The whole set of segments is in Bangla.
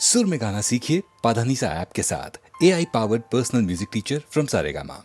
सुर में गाना सीखिए पाधानीसा ऐप के साथ। AI powered personal music teacher from Saregama.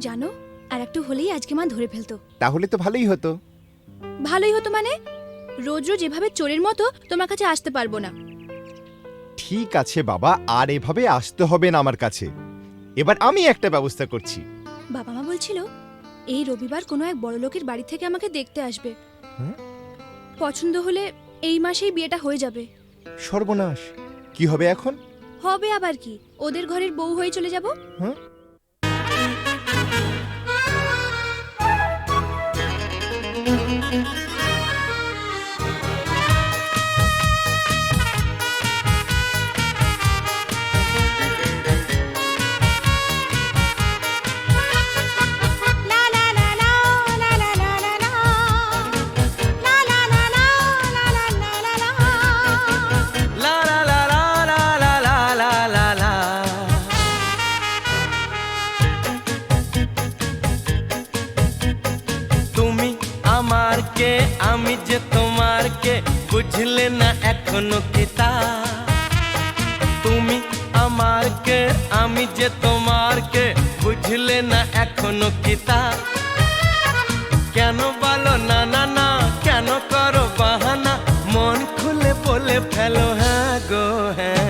জানো, আর একটু হলেই আজকে মা ধরে ফেলতো। তাহলে তো ভালোই হতো। ভালোই হতো মানে? রোজ রোজ এভাবে চোরের মতো তোমার কাছে আসতে পারবো না। ঠিক আছে বাবা, আর এভাবে আসতে হবে না আমার কাছে। এবার আমি একটা ব্যবস্থা করছি। বাবা মা বলছিল এই রবিবার কোনো এক বড় লোকের বাড়ি থেকে আমাকে দেখতে আসবে। হ্যাঁ? পছন্দ হলে এই মাসেই বিয়েটা হয়ে যাবে। সর্বনাশ, কি হবে এখন? হবে আবার কি, ওদের ঘরের বউ হয়ে চলে যাব। হ্যাঁ? তুমি আমার কে, আমি যে তোমার কে, বুঝলে না এখনো কি তা? তুমি আমার কে, আমি যে তোমার কে, বুঝলে না এখনো কি তা? কেন বলো না না না, কেন করো বাহানা, মন খুলে বলে ফেলো হ্যাঁ গো হ্যাঁ।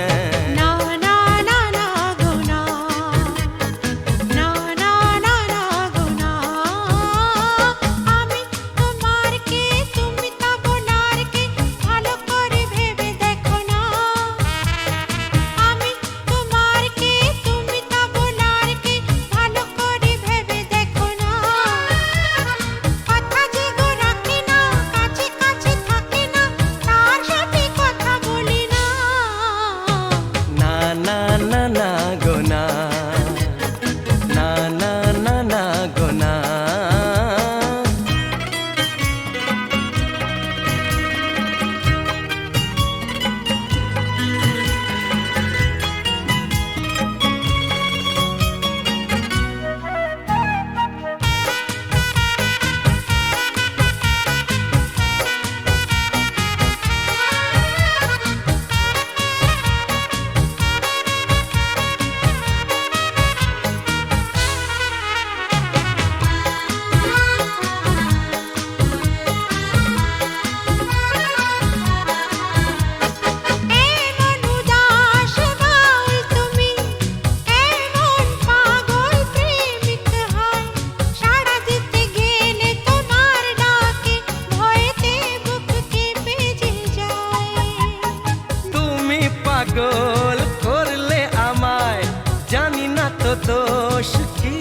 পাগল করলে আমায়, জানি না তো দোষ কি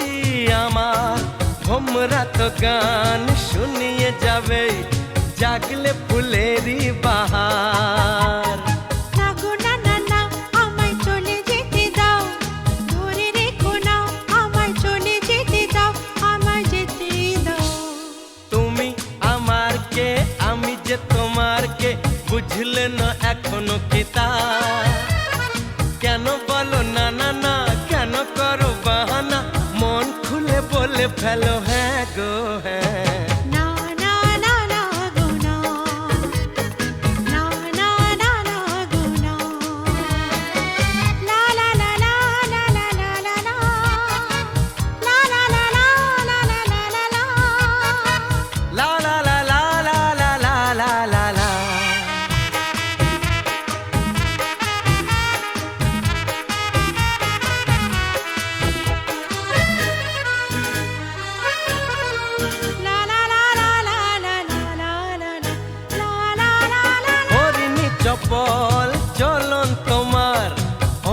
আমার। ভোমরা তো গান শুনিয়ে যাবে, জাগলে ফুলেরই বাহার। তুমি আমার কে, আমি যে তোমার কে, বুঝলে না এখনো কি তা? কেন বলো না না না, কেন করো বাহানা, মন খুলে বলে ফেলো হ্যাঁ গো হ্যাঁ। চপল চলন তোমার,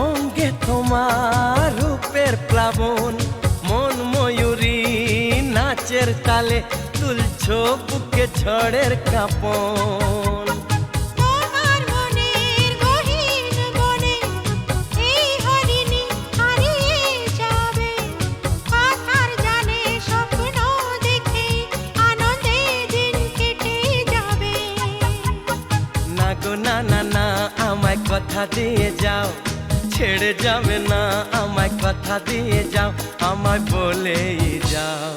অঙ্গে তোমার রূপের প্লাবন, মন ময়ূরী নাচের তালে, তুলছো বুকে ঝড়ের কাঁপন। না না না, আমায় কথা দিয়ে যাও, ছেড়ে যাবে না, আমায় কথা দিয়ে যাও, আমায় বলেই যাও।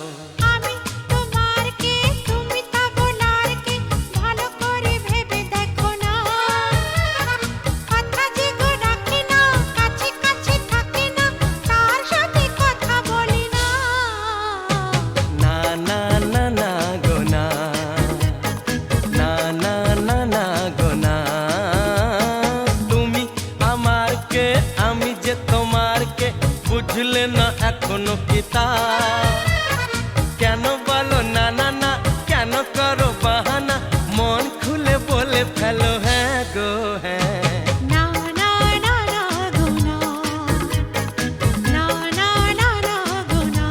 বুঝলে না এখনো কি তা কেন বলো না না না কেন করো বাহানা মন খুলে বলে ফেলো হ্যাঁ গো হ্যাঁ না না না না গো না না না না না গো না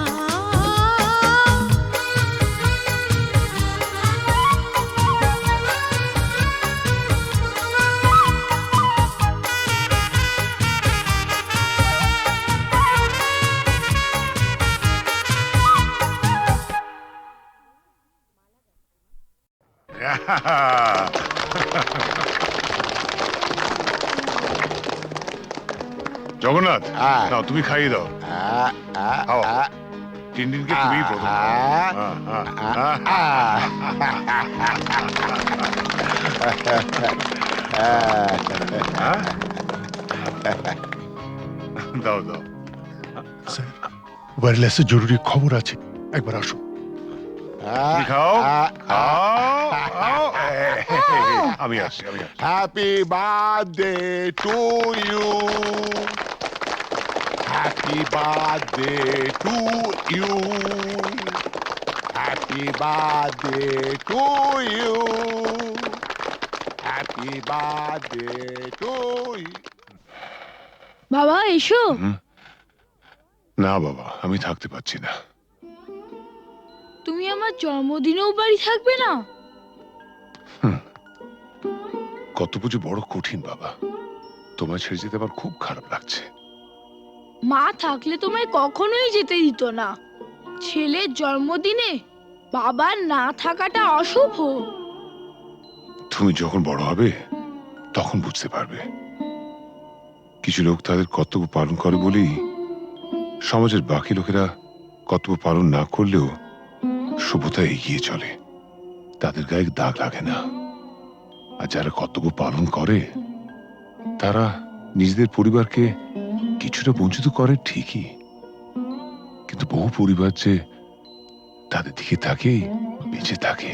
জগন্নাথ নাও তুমি খাইয়ে দাও খাও টিনটিনকে তুমি প্রথম দাও দাও ওয়্যারলেসে জরুরি খবর আছে, একবার আসো। তুমি খাও খাও আমি আসছি happy birthday to you, happy birthday to you, happy birthday to you, happy birthday to you. বাবা এসো। না বাবা আমি থাকতে পারছি না। তুমি আমার জন্মদিনেও বাড়ি থাকবে না? কত পুজো বড় কঠিন বাবা, তোমায় ছেড়ে যেতে আমার খুব খারাপ লাগছে। মা থাকলে তোমায় কখনোই যেতে দিত না। ছেলের জন্মদিনে বাবার না থাকাটা অশুভ। তুমি যখন বড় হবে তখন বুঝতে পারবে। কিছু লোক তাদের কর্তব্য পালন করে বলেই সমাজের বাকি লোকেরা কর্তব্য পালন না করলেও সভ্যতা এগিয়ে চলে, তাদের গায়ে দাগ লাগে না। আর যারা কর্তব্য পালন করে তারা নিজেদের পরিবারকে কিছুটা বঞ্চিত করে ঠিকই, কিন্তু বহু পরিবার যে তাদের দিকে তাকিয়ে বেঁচে থাকে,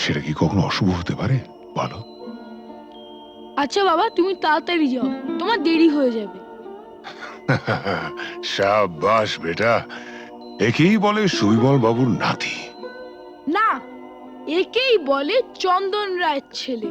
সেটা কি কখনো অশুভ হতে পারে বলো? আচ্ছা বাবা তুমি তাড়াতাড়ি যাও, তোমার দেরি হয়ে যাবে। শাবাশ বেটা, একেই বলে সুবিমল বাবুর নাতি। না, একেই বলে চন্দন রায়ের ছেলে।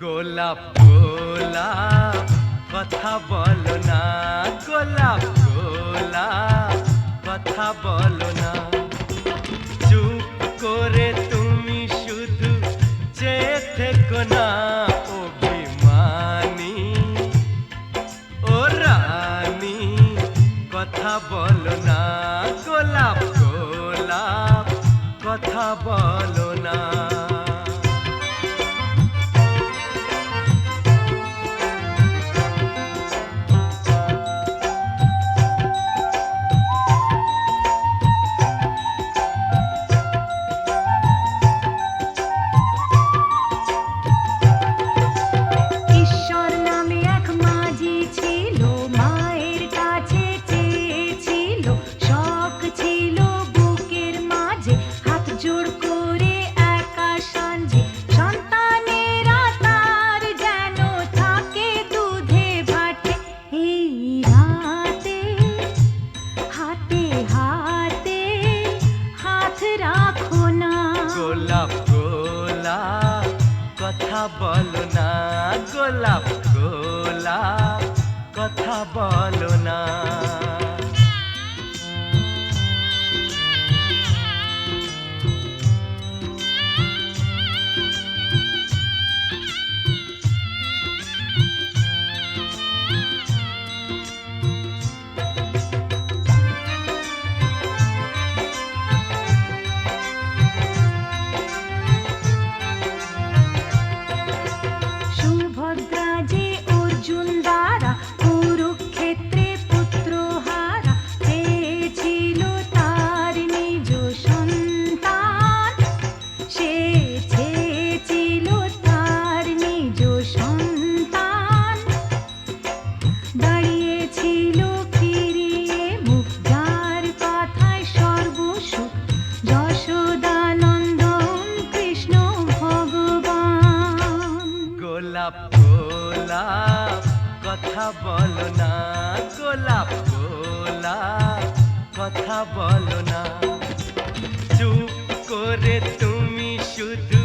গোলাপ গোলাপ কথা বলো না, গোলাপ গোলাপ কথা বলো না, চুপ করে তুমি শুধু চেয়ে থেকো না। অভিমানী ও রানী কথা বলো না, গোলাপ গোলাপ কথা বলো না। ঈশ্বর নামে এক মাঝি ছিল, মায়ের কাছে চেয়েছিল, শখ ছিল বুকের মাঝে, হাত জোড় করে একা সাঞ্জে, সন্তানেরা তার যেন থাকে দুধে ভাটে। এই রাতে হাতে হাতে হাত রাখো না, গোলাপ গোলাপ কথা বলো না, গোলাপ গোলাপ কথা বলো না। কথা বলো না গোলাপ গোলাপ কথা বলো না চুপ করে তুমি শুধু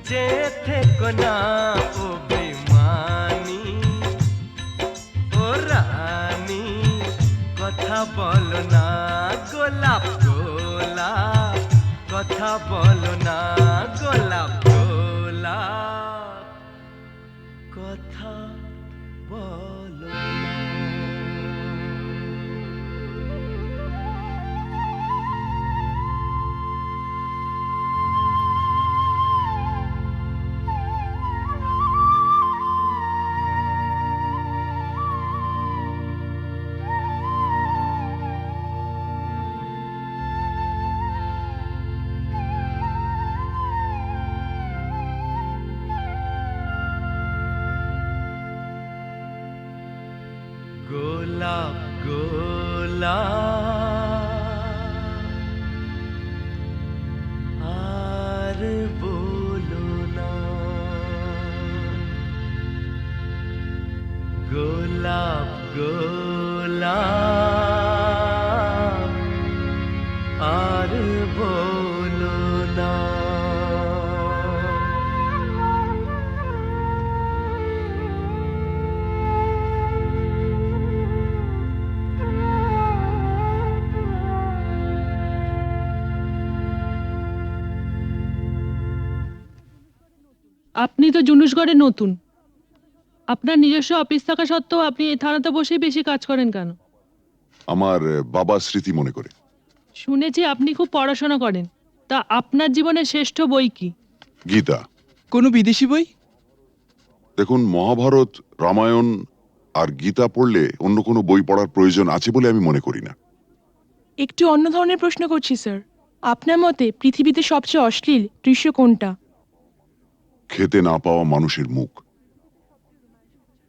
যে থেকো না ও বেমানি ও রানী কথা বলো না গোলাপ গোলাপ কথা বলো না গোলাপ গোলাপ কথা বলো না গোলাপ গোলাপ আর বলো না গোলাপ গোলাপ আর বলো না আপনি তো জুনুসগড়ে নতুন, আপনার নিজস্ব অফিস থাকা সত্ত্বেও আপনি এই থানাতে বসেই বেশি কাজ করেন কেন? আমার বাবার স্মৃতি মনে করে। শুনেছি আপনি খুব পড়াশোনা করেন, তা আপনার জীবনের শ্রেষ্ঠ বই কি? গীতা। কোনো বিদেশি বই? দেখুন, মহাভারত, রামায়ণ আর গীতা পড়লে অন্য কোনো বই পড়ার প্রয়োজন আছে বলে আমি মনে করি না। একটু অন্য ধরনের প্রশ্ন করছি স্যার, আপনার মতে পৃথিবীতে সবচেয়ে অশ্লীল দৃশ্য কোনটা? খেতে না পাওয়া মানুষের মুখ।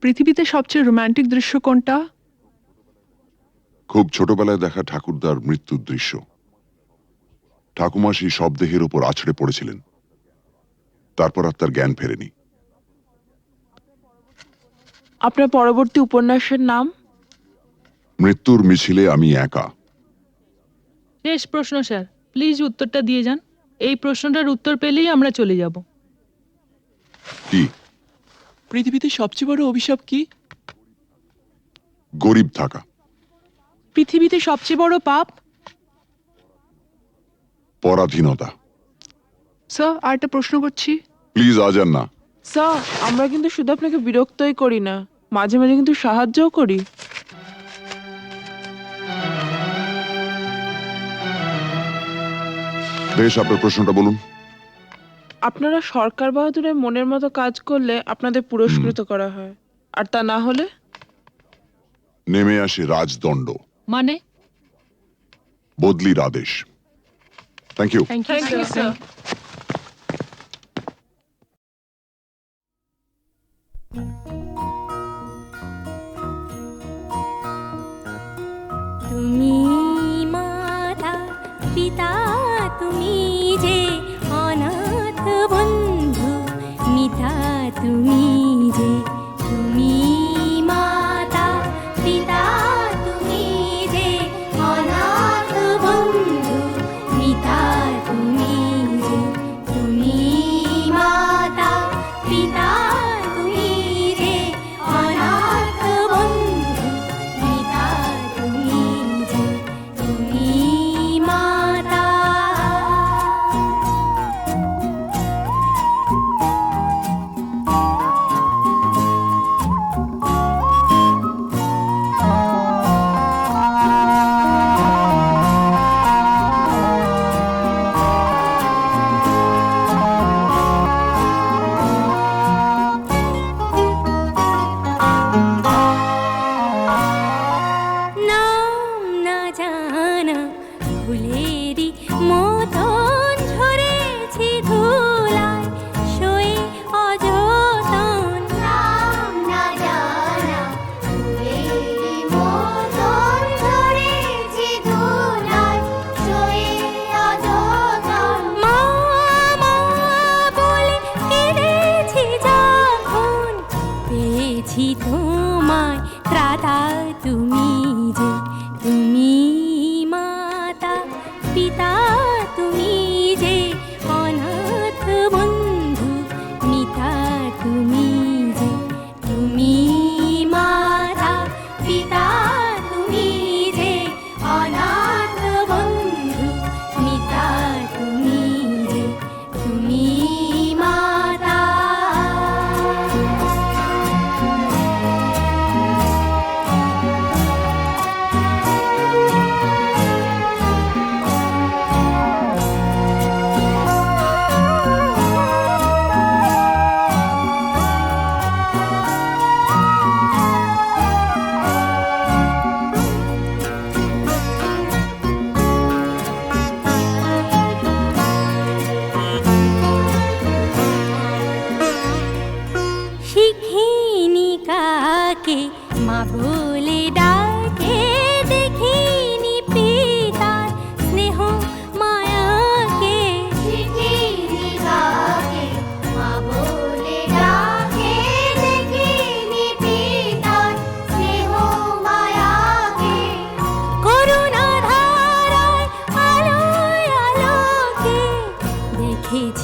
পৃথিবীতে সবচেয়ে রোমান্টিক দৃশ্য কোনটা? খুব ছোটবেলায় দেখা ঠাকুরদার মৃত্যুর দৃশ্য। ঠাকুমা সেই শবদেহের উপর আছড়ে পড়েছিলেন, তারপর আর তার জ্ঞান ফেরেনি। আপনার পরবর্তী উপন্যাসের নাম? মৃত্যুর মিছিলে আমি একা। শেষ প্রশ্ন স্যার, প্লিজ উত্তরটা দিয়ে যান। এই প্রশ্নটার উত্তর পেলেই আমরা চলে যাব। কি? পৃথিবীতে সবচেয়ে বড় অভিশাপ কি? গরিব থাকা। পৃথিবীতে সবচেয়ে বড় পাপ? পরাধীনতা। স্যার আরেকটা প্রশ্ন করছি। প্লিজ আজ আর না। স্যার আমরা কিন্তু শুধু আপনাকে বিরক্তই করি না, মাঝে মাঝে কিন্তু সাহায্যও করি। বেশ, আপনার প্রশ্নটা বলুন। আপনারা সরকার বাহাদুরের মনের মতো কাজ করলে আপনাদের পুরস্কৃত করা হয়, আর তা না হলে? নেমে আসে রাজদণ্ড, মানে? বদলির আদেশ। Thank you. Thank you sir. তুমি মাতা পিতা তুমি যে অনাথ বন্ধু মিতা তুমি যে তুমি মাতা পিতা তুমি যে অনাথ বন্ধু মিতা তুমি যে তুমি মাতা পিতা তুমি যে অনাথ বন্ধু মিতা তুমি যে তুমি মাতা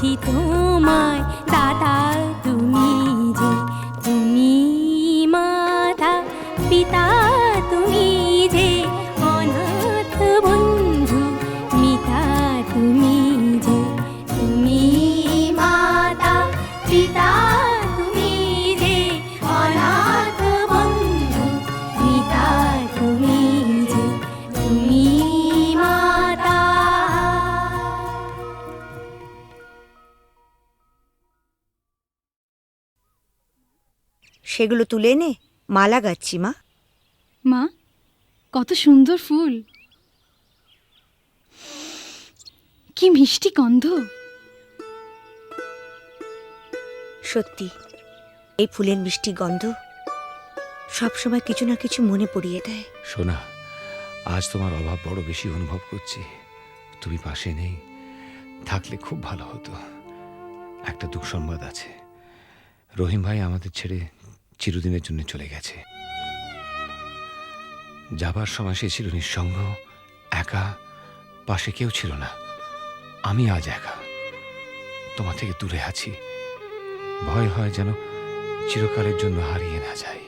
বলছি তোমায় দাদা তুমি যে, তুমি মাতা পিতা তুমি যে, অনাথ বন্ধু মিতা তুমি যে, তুমি মাতা পিতা তুমি যে, অনাথ বন্ধু মিতা তুমি যে, তুমি মাতা। সেগুলো তুলে এনে মালা গাচ্ছি মা। মা, কত সুন্দর ফুল, কি মিষ্টি গন্ধ। সত্যি এই ফুলের মিষ্টি গন্ধ সবসময় কিছু না কিছু মনে পড়িয়ে দেয়। সোনা, আজ তোমার অভাব বড় বেশি অনুভব করছি। তুমি পাশে নেই, থাকলে খুব ভালো হতো। একটা দুঃসংবাদ আছে, রহিম ভাই আমাদের ছেড়ে চিরদিনের জন্য চলে গেছে। যাবার সময় সে ছিল নিঃসঙ্গ, একা, পাশে কেউ ছিল না। আমি আজ একা, তোমার থেকে দূরে আছি। ভয় হয় যেন চিরকালের জন্য হারিয়ে না যাই।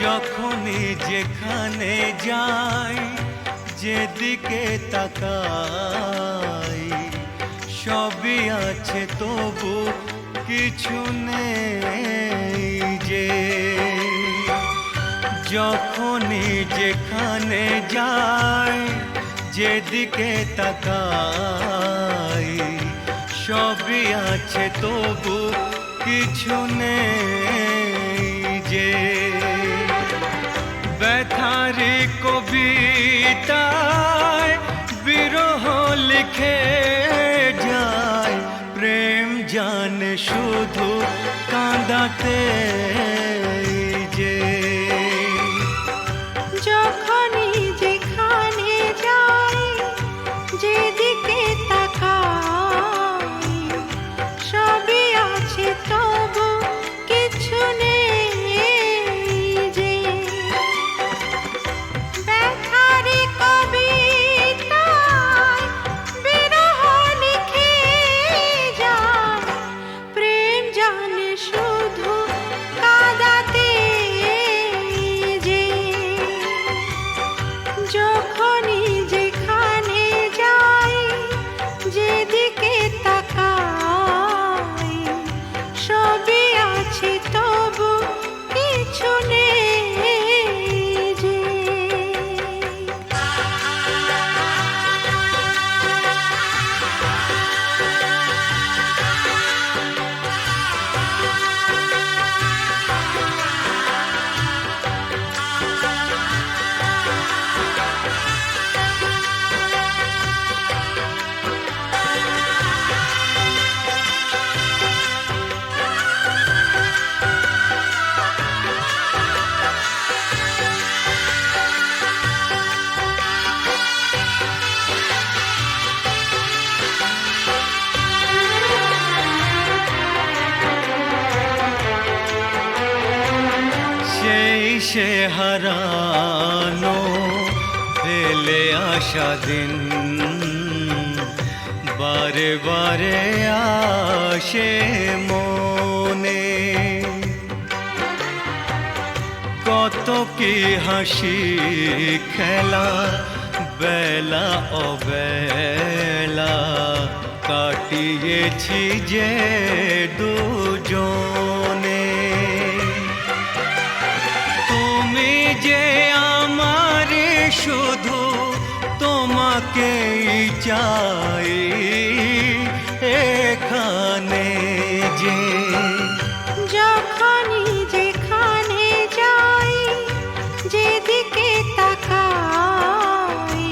যখনই যেখানে যাই, যেদিকে তাকাই, সবই আছে তবু কিছু নেই যে। যখনই যেখানে যাই, যেদিকে তাকাই, সবই আছে তবু কিছু নেই যে। ব্যথারি কবিতায় বিরহ লিখে যায়, প্রেম জানে শুধু কাঁদাতে যে। যখনই যেখানে যাই, যেদিকে তাকাই, সবই আছে তবু কিছু নেই যে। ব্যথারি কবিতায় বিরহ লিখে যায়, প্রেম জানে শুধু কাঁদাতে যে। যখনই যেখানে যাই, যেদিকে তাকাই, সবই আছে তবু কিছু নেই যে। সেই সে হারানো ফেলে আসা দিন, বারে বারে আসে মনে। কত কি হাসি খেলা, বেলা অবেলা কাটিয়েছি যে দুজনে। যে আমার শুধু তোমাকেই চাই এখানে যে যখনই যেখানে যাই যেদিকে তাকাই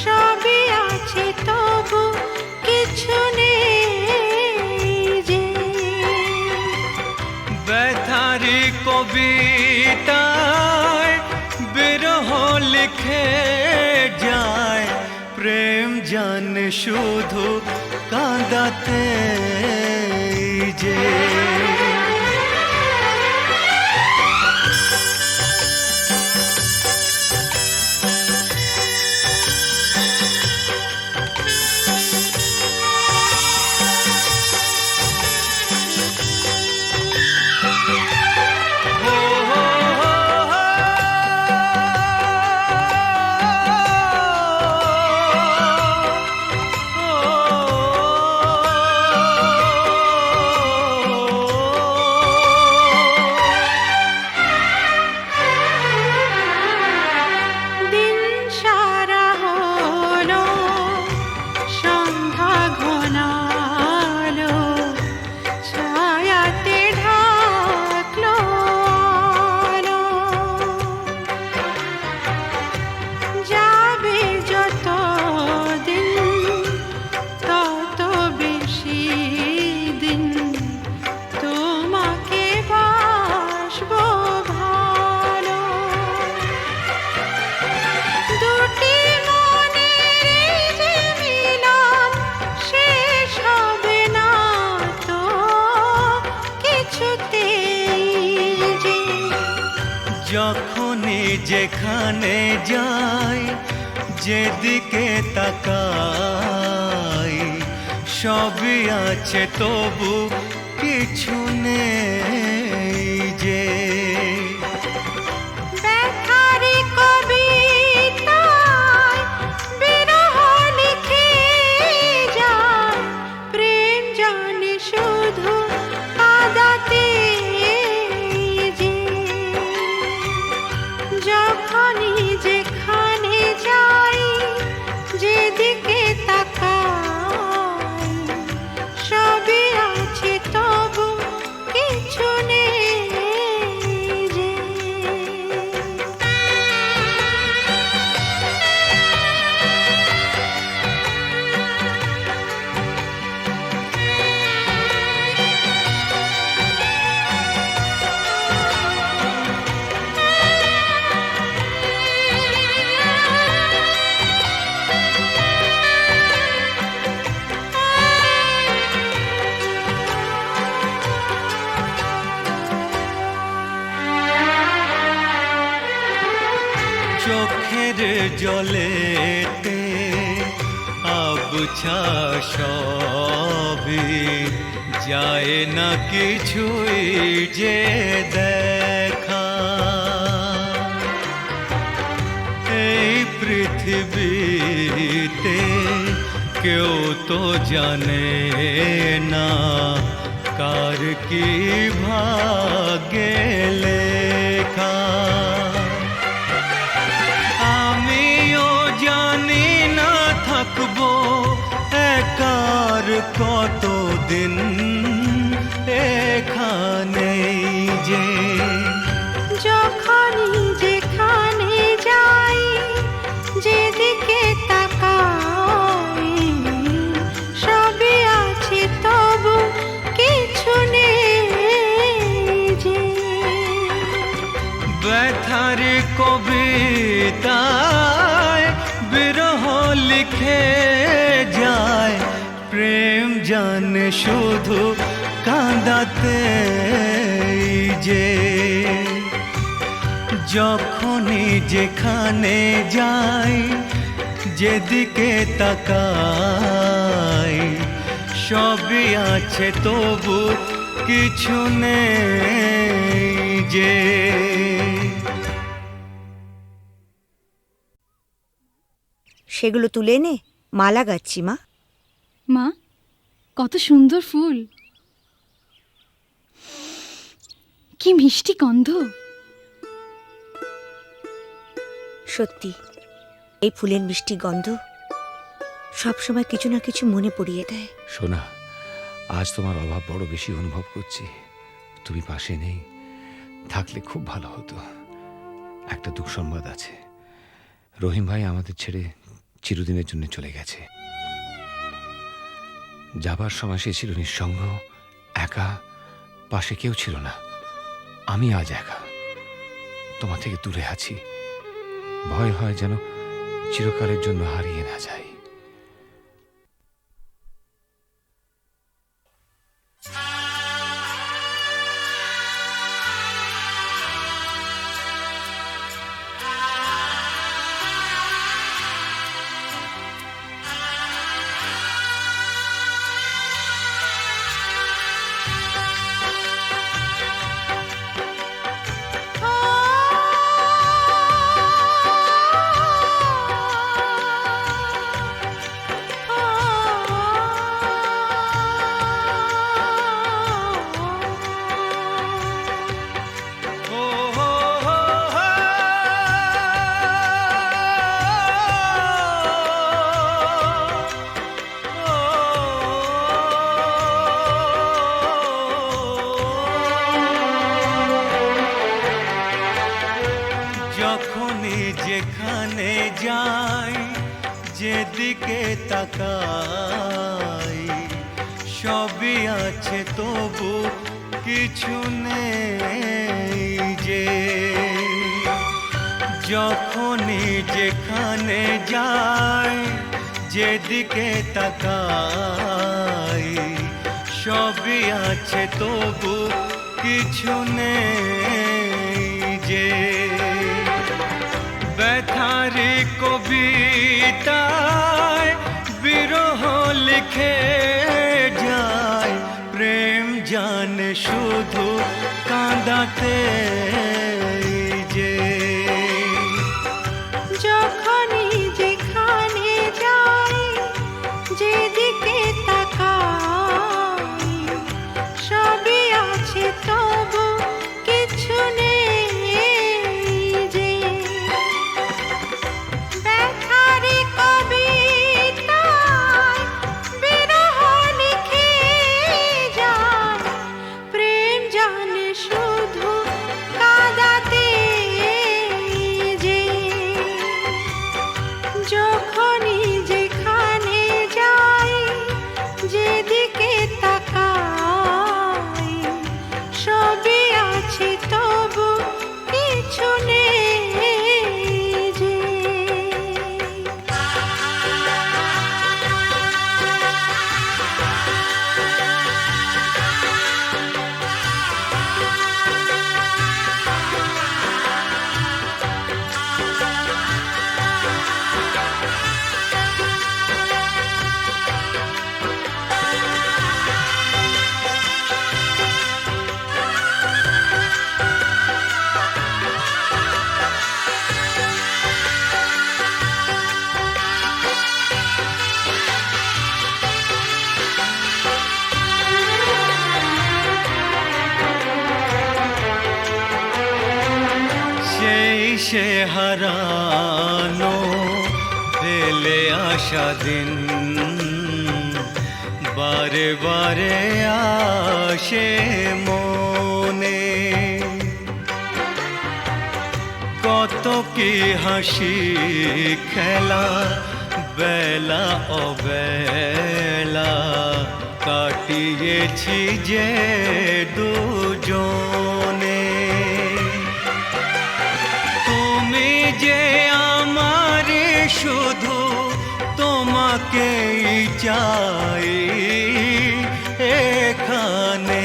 সবই আছে তবু কিছু নেই যে ব্যথারি কবিতায় বিরহ লিখে যায় প্রেম জানে শুধু কাঁদাতে যে দিন সারা হলো সন্ধ্যা ঘনালো ছায়াতে ঢাকলো আলো। যাবে যত দিন তত বেশি দিন তোমাকে বাসবো ভালো। দুটি মনের যে মিলন শেষ হবে না তো কিছুতেই যে যখনই যেখানে যাই যেদিকে তাকাই সবই আছে তবু কিছু নেই যে ব্যথারি কবিতায় বিরহ লিখে যায় প্রেম জানে শুধু কাঁদাতে যে যখনই যেখানে যাই যেদিকে তাকাই সবই আছে তবু কিছু নেই যে চোখের জলেতে আবছা সবই যায় না কিছুই যে দেখা এই পৃথিবীতে কেউ তো জানে না কার কি ভাগ্যে লেখা আমিও জানি না থাকবো একার কতদিন এখানেই যে যখনই যেখানে যাই যেদিকে তাকাই সবই আছে তবু কিছু নেই যে ব্যথার কবিতায় বিরহ লিখে যায় প্রেম জানে শুধু কাঁদাতে যে যখনই যেখানে যাই যেদিকে তাকাই সবই আছে তবু কিছু নেই যে সেগুলো তুলে এনে মালা গাচ্ছি মা। মা কত সুন্দর ফুল, কি মিষ্টি গন্ধ। সত্যি এই ফুলের মিষ্টি গন্ধ সব সময় কিছু না কিছু মনে পড়িয়ে দেয়। সোনা, আজ তোমার অভাব বড় বেশি অনুভব করছি। তুমি পাশে নেই, থাকলে খুব ভালো হতো। একটা দুঃসংবাদ আছে, রহিম ভাই আমাদের ছেড়ে চিরদিনের জন্য চলে গেছে। যাবার সময় সে ছিল নিঃসঙ্গ, একা, পাশে কেউ ছিল না। আমি আজ একা, তোমার থেকে দূরে আছি। ভয় হয় যেন চিরকালের জন্য হারিয়ে না যাই। যখনই যেখানে যাই, যেদিকে তাকাই, সবই আছে তবু কিছু নেই যে। যখনই যেখানে যাই, যেদিকে তাকাই, সবই আছে তবু কিছু নেই যে। ব্যথারি কবিতায় বিরহ লিখে যায়, প্রেম জানে শুধু কাঁদাতে যে। যখনই যেখানে যাই, যেদিকে তাকাই, সবই আছে তবু কিছু নেই যে। ব্যথারি কবিতায় বিরহ লিখে যায়, প্রেম জানে শুধু কাঁদাতে যে। যখনই যেখানে যাই, যেদিকে তাকাই, সবই আছে তবু কিছু নেই যে। সেই সে হারানো ফেলে আসা দিন, বারে বারে আসে মনে। কত কি হাসি খেলা, বেলা অবেলা কাটিয়েছি যে দুজনে। তুমি যে আমার শুধু তোমাকেই চাই এখানে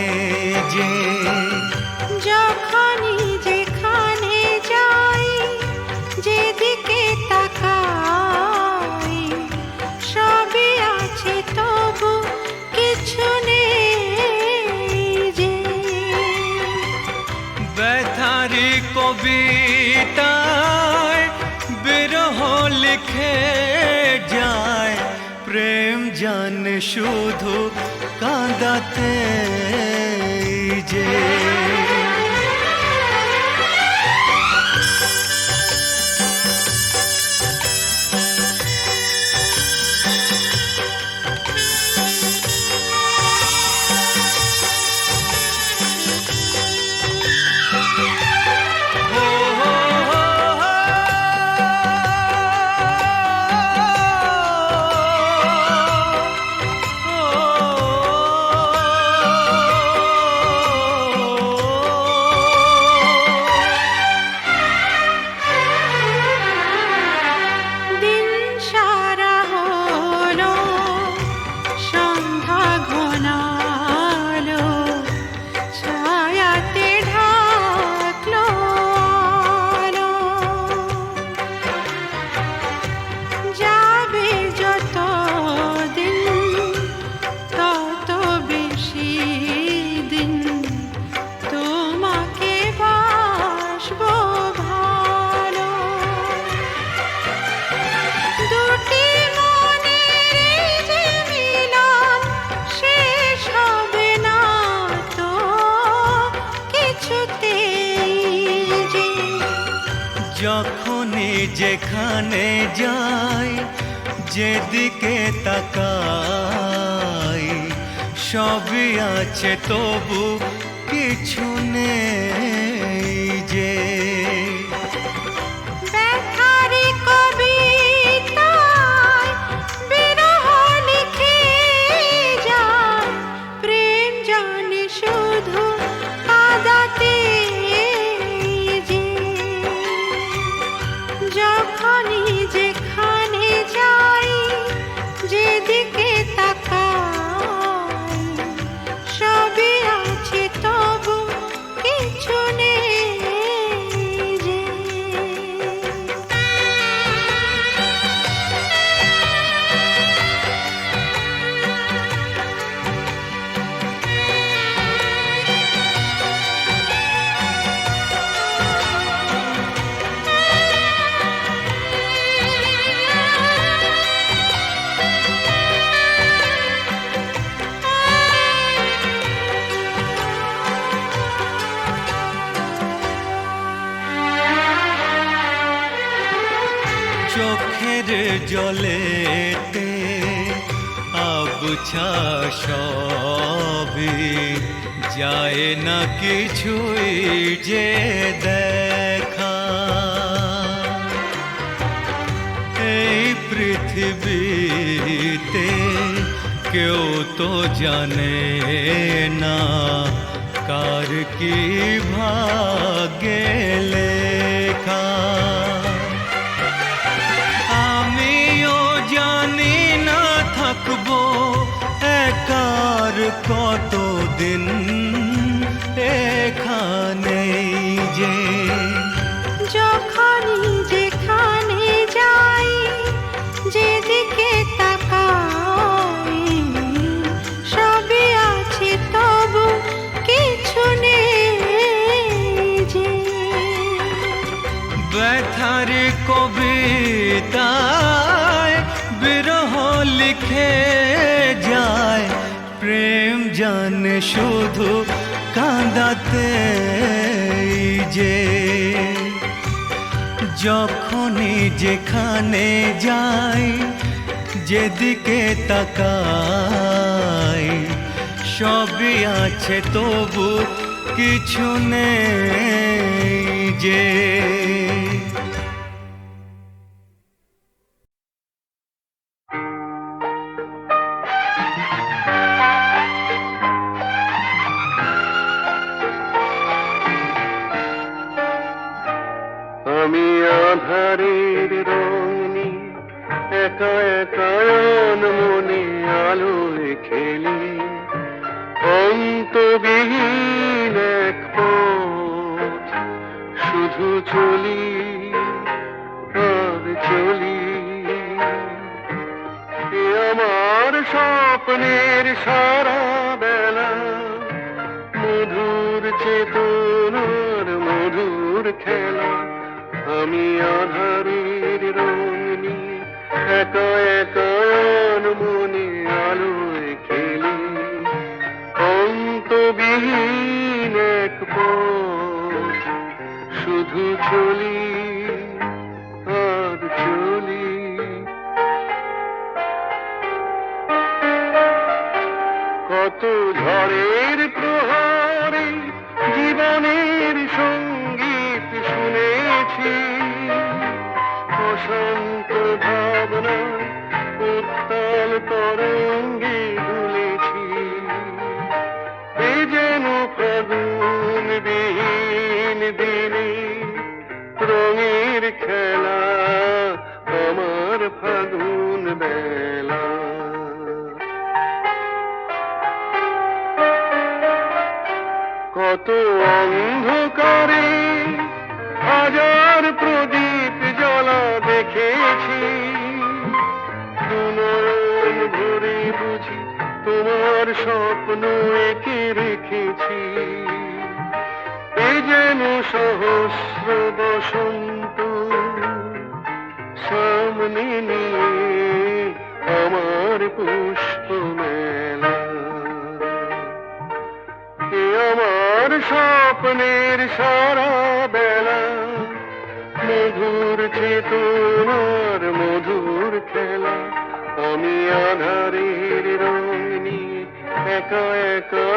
যে। যখনই যেখানে যাই, যেদিকে তাকাই, সবই আছে তবু কিছু নেই যে। ব্যথারি কবিতায় বিরহ লিখে যায়, প্রেম জানে শুধু কাঁদাতে যে। যেখানে যাই, যেদিকে তাকাই, সবই আছে তবু কিছু নেই যে। ব্যথারি কবিতায় বিরহ লিখে যায়, প্রেম জানে শুধু কাঁদাতে যে। যখনই যেখানে যাই, যেদিকে তাকাই, সবই আছে তবু কিছু নেই যে। চোখের জলেতে আবছা সবই, যায় না কিছুই যে দেখা। এই পৃথিবীতে কেউ তো জানে না কার কি ভাগ্যে লেখা। আমিও জানি না থাকবো একার কতদিন এখানেই যে। যখনই যেখানে যাই, যেদিকে তাকাই, সবই আছে তবু কিছু নেই যে। ব্যথার কবিতায় বিরহ লিখে যায়, প্রেম জানে শুধু কাঁদাতে যে। যখনই যেখানে যাই, যেদিকে তাকাই, সবই আছে তবু কিছু নেই যে। আমি আধারের রঙে একা একা মনে আলোয় খেলি, অন্তবিহীন এক পথ শুধু চলি আর চলি। এ আমার স্বপ্নের সারা বেলা, মধুর চেতনার মধুর খেলা। আমি আধারের রং নিয়ে একা একা মনে আলোয় খেলি, অন্তবিহীন এক পথ শুধু চলি আর চলি। কত ঝড়ের প্রহরে জীবনের সঙ্গীত শুনেছি, অশান্ত ভাবনা উত্তাল তরঙ্গে দুলেছি। এ যেন ফাগুন বিহীন দিনে রঙের খেলা, আমার ফাগুন বেলা। কত অন্ধকারে হাজার প্রদীপ জ্বলা দেখেছি, দুনয়ন ভরে বুঝি তোমার স্বপ্ন এঁকে রেখেছি। এ যেন সহস্র বসন্ত সামনে নিয়ে আমার পুষ্প মেলা। এ আমার স্বপ্নের সারা বেলা, মধুর চেতনার মধুর খেলা, আমি আধারের রং নিয়ে একা একা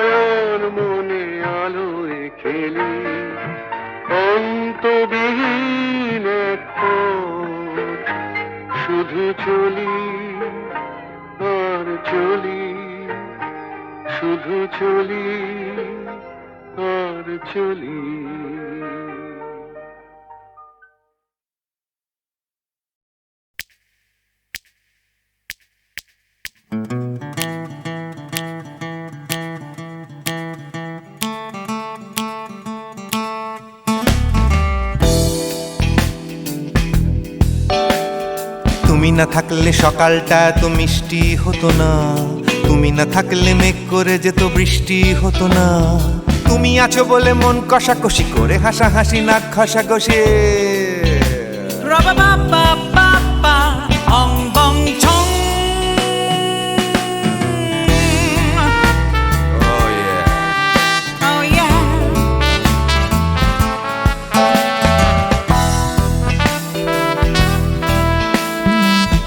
আর মনে আলোয় খেলি। অন্তবিহীন এক পথ শুধু চলি আর চলি, শুধু চলি আর চলি। তুমি না থাকলে সকালটা এত মিষ্টি হতো না, তুমি না থাকলে মেঘ করে যেত বৃষ্টি হতো না। তুমি আছো বলে মন কষাকষি করে হাসাহাসি নাক ঘষাঘষি।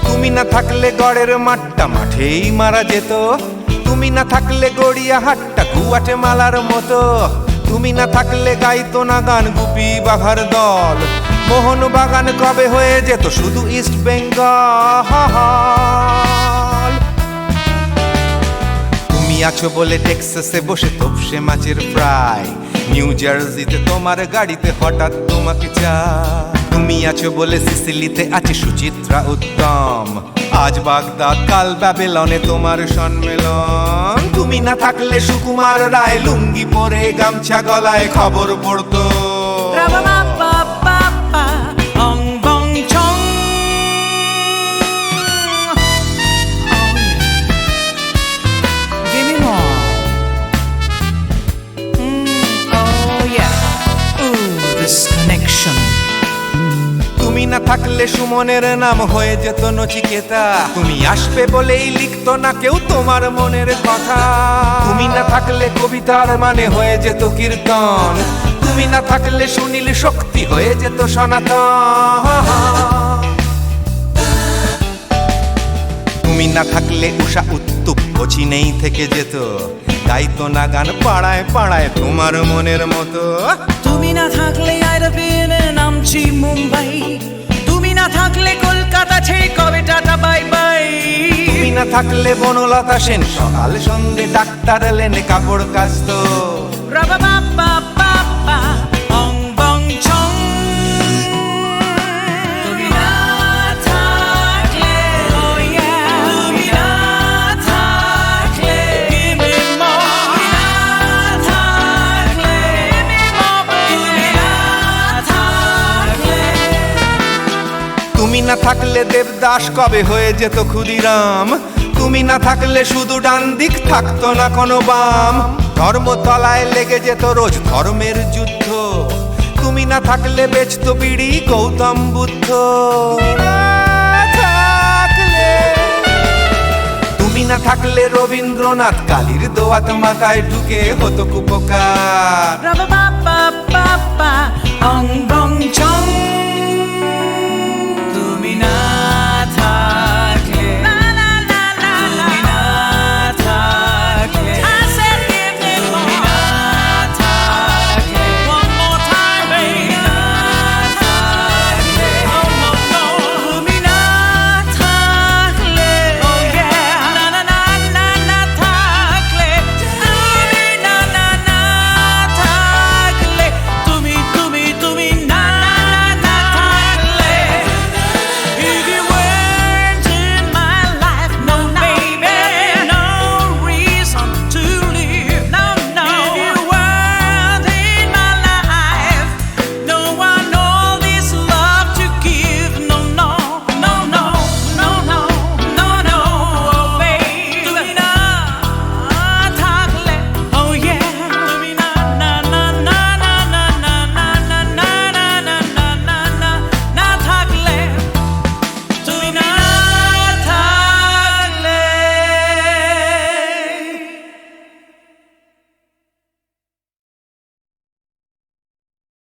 তুমি না থাকলে গড়ের মাঠটা মাঠেই মারা যেত, তুমি না থাকলে গড়িয়া হাটটা গুয়াটে মালার মতো। তুমি না থাকলে গাইতো না গান গুপি বাঘার দল, মোহন বাগান কবে হয়ে যেত শুধু ইস্ট বেঙ্গল। তুমি আছো বলে টেক্সাসে বসে তোপসে মাছের ফ্রাই, নিউ জার্সিতে তোমার গাড়িতে হঠাৎ তোমাকে চাই। তুমি আছো বলে সিসিলিতে আছে সুচিত্রা উত্তম, আজ বাগদাদ কাল ব্যাবিলনে তোমার সম্মেলন। তুমি না থাকলে সুকুমার রায় লুঙ্গি পরে গামছা গলায় খবর পড়তো। তুমি না থাকলে সুমনের নাম হয়ে যেত নচিকেতা, তুমি আসবে বলেই লিখতো না কেউ তোমার মনের কথা। তুমি না থাকলে কবিতার মানে হয়ে যেত কীর্তন, তুমি না থাকলে সুনীল শক্তি হয়ে যেত সনাতন। তুমি না থাকলে উষা উত্তুপ কোচিনেই থেকে যেত, গাইতো না গান পাড়ায় পাড়ায় তোমার মনের মতো। তুমি না থাকলে আইরবিনে নামছি মুম্বাই, তুমি না থাকলে কলকাতা ছেড়ে কবে টাটা বাই বাই। তুমি না থাকলে বনলতা সেন সকাল সন্ধে ডাক্তার লেনে কাপড় কাচতো। অং বং ছং। তুমি না থাকলে, oh yeah, তুমি না থাকলে, give me more. তুমি না থাকলে, give me more. তুমি না থাকলে। তুমি না থাকলে দেবদাস কবে হয়ে যেত ক্ষুদিরাম, তুমি না থাকলে শুধু ডান দিক থাকতো না কোনো বাম। ধর্মতলায় লেগে যেত রোজ ধর্মের যুদ্ধ, তুমি না থাকলে বেচতো বিড়ি গৌতম বুদ্ধ। তুমি না থাকলে রবীন্দ্রনাথ কালীর দোয়াত মাথায় ঢুকে হতো কুপকার। অং বং ছং। তুমি না